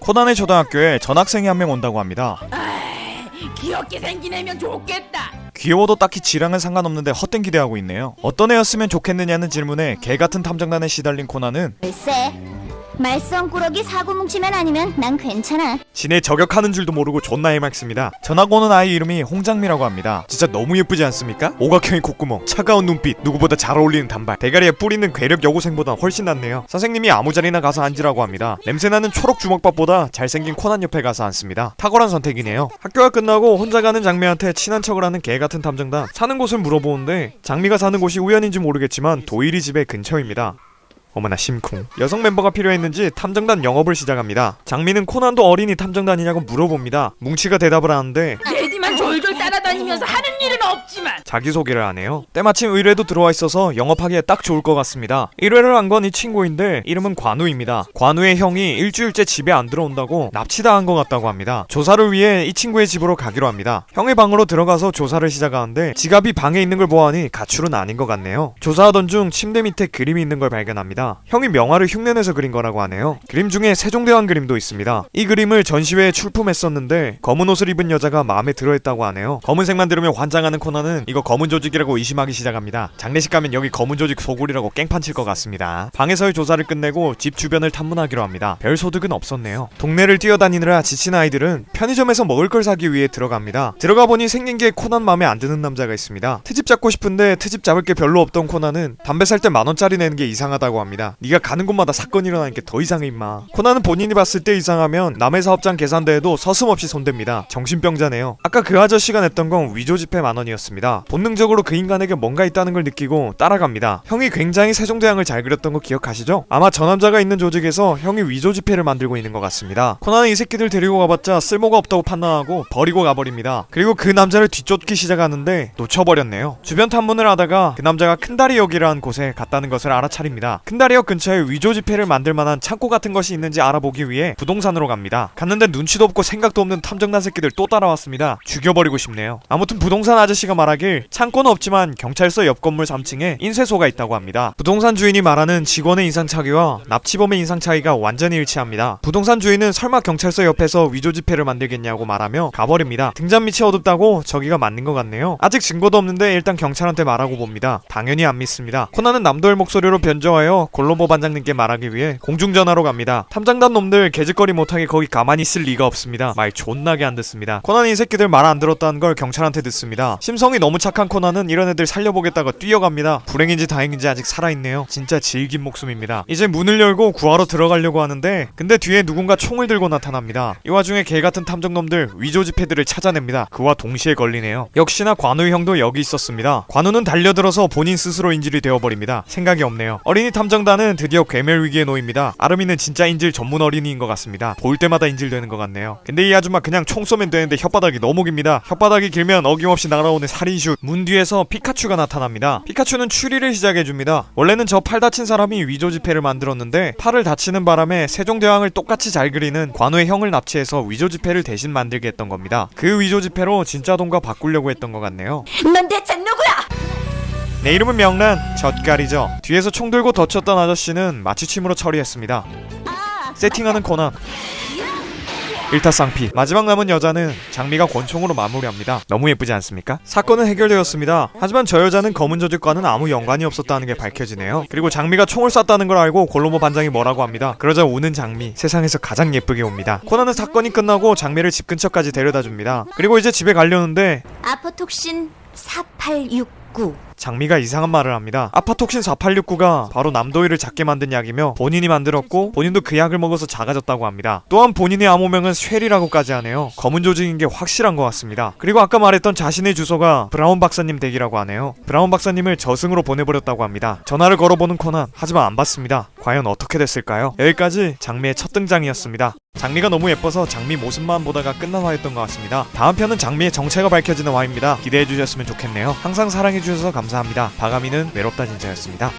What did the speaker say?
코난의 초등학교에 전학생이 한 명 온다고 합니다. 귀엽게 생긴 애면 좋겠다. 귀여워도 딱히 지랑은 상관없는데 헛된 기대하고 있네요. 어떤 애였으면 좋겠느냐는 질문에 개같은 탐정단에 시달린 코난은 글쎄, 말썽꾸러기 사고 뭉치면 아니면 난 괜찮아. 지네 저격하는 줄도 모르고 존나 해맑습니다. 전학 오는 아이 이름이 홍장미라고 합니다. 진짜 너무 예쁘지 않습니까? 오각형의 콧구멍, 차가운 눈빛, 누구보다 잘 어울리는 단발, 대가리에 뿔 있는 괴력 여고생보다 훨씬 낫네요. 선생님이 아무 자리나 가서 앉으라고 합니다. 냄새나는 초록 주먹밥보다 잘생긴 코난 옆에 가서 앉습니다. 탁월한 선택이네요. 학교가 끝나고 혼자 가는 장미한테 친한 척을 하는 개같은 탐정단. 사는 곳을 물어보는데 장미가 사는 곳이 우연인지 모르겠지만 도일이 집의 근처입니다. 어머나 심쿵. 여성 멤버가 필요했는지 탐정단 영업을 시작합니다. 장미는 코난도 어린이 탐정단이냐고 물어봅니다. 뭉치가 대답을 하는데 레디만 졸졸 따라다니면서 하는 일은 없지만 자기소개를 하네요. 때마침 의뢰도 들어와 있어서 영업하기에 딱 좋을 것 같습니다. 의뢰를 한 건 이 친구인데 이름은 관우입니다. 관우의 형이 일주일째 집에 안 들어온다고 납치당한 것 같다고 합니다. 조사를 위해 이 친구의 집으로 가기로 합니다. 형의 방으로 들어가서 조사를 시작하는데 지갑이 방에 있는 걸 보아하니 가출은 아닌 것 같네요. 조사하던 중 침대 밑에 그림이 있는 걸 발견합니다. 형이 명화를 흉내내서 그린 거라고 하네요. 그림 중에 세종대왕 그림도 있습니다. 이 그림을 전시회에 출품했었는데 검은 옷을 입은 여자가 마음에 들어했다고 하네요. 검은색만 들으면 환장하는 코난은 이거 검은 조직이라고 의심하기 시작합니다. 장례식 가면 여기 검은 조직 소굴이라고 깽판 칠 것 같습니다. 방에서의 조사를 끝내고 집 주변을 탐문하기로 합니다. 별 소득은 없었네요. 동네를 뛰어다니느라 지친 아이들은 편의점에서 먹을 걸 사기 위해 들어갑니다. 들어가 보니 생긴 게 코난 마음에 안 드는 남자가 있습니다. 트집 잡고 싶은데 트집 잡을 게 별로 없던 코난은 담배 살 때 10,000원짜리 내는 게 이상하다고 합니다. 네가 가는 곳마다 사건이 일어나니까 더 이상해 임마. 코난은 본인이 봤을 때 이상하면 남의 사업장 계산대에도 서슴없이 손댑니다. 정신병자네요. 아까 그 아저씨가 냈던 건 위조 지폐 10,000원이었습니다. 본능적으로 그 인간에게 뭔가 있다는 걸 느끼고 따라갑니다. 형이 굉장히 세종대왕을 잘 그렸던 거 기억하시죠? 아마 저 남자가 있는 조직에서 형이 위조 지폐를 만들고 있는 것 같습니다. 코난은 이 새끼들 데리고 가봤자 쓸모가 없다고 판단하고 버리고 가버립니다. 그리고 그 남자를 뒤쫓기 시작하는데 놓쳐버렸네요. 주변 탐문을 하다가 그 남자가 큰다리역이라는 곳에 갔다는 것을 알아차립니다. 큰다리역 근처에 위조 지폐를 만들 만한 창고 같은 것이 있는지 알아보기 위해 부동산으로 갑니다. 갔는데 눈치도 없고 생각도 없는 탐정단 새끼들 또 따라왔습니다. 죽여버리고 싶네요. 아무튼 부동산 아저씨가 말하길 창고는 없지만 경찰서 옆 건물 3층에 인쇄소가 있다고 합니다. 부동산 주인이 말하는 직원의 인상 차이와 납치범의 인상 차이가 완전히 일치합니다. 부동산 주인은 설마 경찰서 옆에서 위조 지폐를 만들겠냐고 말하며 가버립니다. 등잔 밑이 어둡다고 저기가 맞는 것 같네요. 아직 증거도 없는데 일단 경찰한테 말하고 봅니다. 당연히 안 믿습니다. 코난은 남도의 목소리로 변조하여 골로보 반장님께 말하기 위해 공중전화로 갑니다. 탐정단 놈들 개짓거리 못하게 거기 가만히 있을 리가 없습니다. 말 존나게 안 듣습니다. 코난이 이 새끼들 말 안 들었다는 걸 경찰한테 듣습니다. 심성이 너무 착한 코난은 이런 애들 살려보겠다가 뛰어갑니다. 불행인지 다행인지 아직 살아있네요. 진짜 질긴 목숨입니다. 이제 문을 열고 구하러 들어가려고 하는데 근데 뒤에 누군가 총을 들고 나타납니다. 이 와중에 개같은 탐정놈들 위조 지폐들을 찾아냅니다. 그와 동시에 걸리네요. 역시나 관우의 형도 여기 있었습니다. 관우는 달려들어서 본인 스스로 인질이 되어버립니다. 생각이 없네요. 어린이 탐정단은 드디어 괴멸 위기에 놓입니다. 아름이는 진짜 인질 전문 어린이인 것 같습니다. 볼 때마다 인질되는 것 같네요. 근데 이 아줌마 그냥 총 쏘면 되는데 혓바닥이 너무 깁니다. 혓바닥이 길면 어김없이 날아오는 살인슛. 문 뒤에서 피카츄가 나타납니다. 피카츄는 추리를 시작해줍니다. 원래는 저 팔 다친 사람이 위조 지폐를 만들었는데 팔을 다치는 바람에 세종대왕을 똑같이 잘 그리는 관우의 형을 납치해서 위조 지폐를 대신 만들게 했던 겁니다. 그 위조 지폐로 진짜 돈과 바꾸려고 했던 것 같네요. 넌 대체 누구야? 내 이름은 명란, 젓갈이죠. 뒤에서 총 들고 덧쳤던 아저씨는 마취침으로 처리했습니다. 세팅하는 코난. 일타쌍피. 마지막 남은 여자는 장미가 권총으로 마무리합니다. 너무 예쁘지 않습니까? 사건은 해결되었습니다. 하지만 저 여자는 검은 조직과는 아무 연관이 없었다는 게 밝혀지네요. 그리고 장미가 총을 쐈다는 걸 알고 골로모 반장이 뭐라고 합니다. 그러자 우는 장미, 세상에서 가장 예쁘게 옵니다. 코난은 사건이 끝나고 장미를 집 근처까지 데려다줍니다. 그리고 이제 집에 가려는데 아포톡신 4869. 장미가 이상한 말을 합니다. 아파톡신 4869가 바로 남도일을 작게 만든 약이며 본인이 만들었고 본인도 그 약을 먹어서 작아졌다고 합니다. 또한 본인의 암호명은 쉘이라고까지 하네요. 검은 조직인 게 확실한 것 같습니다. 그리고 아까 말했던 자신의 주소가 브라운 박사님 댁이라고 하네요. 브라운 박사님을 저승으로 보내버렸다고 합니다. 전화를 걸어보는 코난, 하지만 안 받습니다. 과연 어떻게 됐을까요? 여기까지 장미의 첫 등장이었습니다. 장미가 너무 예뻐서 장미 모습만 보다가 끝난 화였던 것 같습니다. 다음 편은 장미의 정체가 밝혀지는 화입니다. 기대해주셨으면 좋겠네요. 항상 사랑해주셔서 감사합니다. 바가미는 외롭다 진짜였습니다.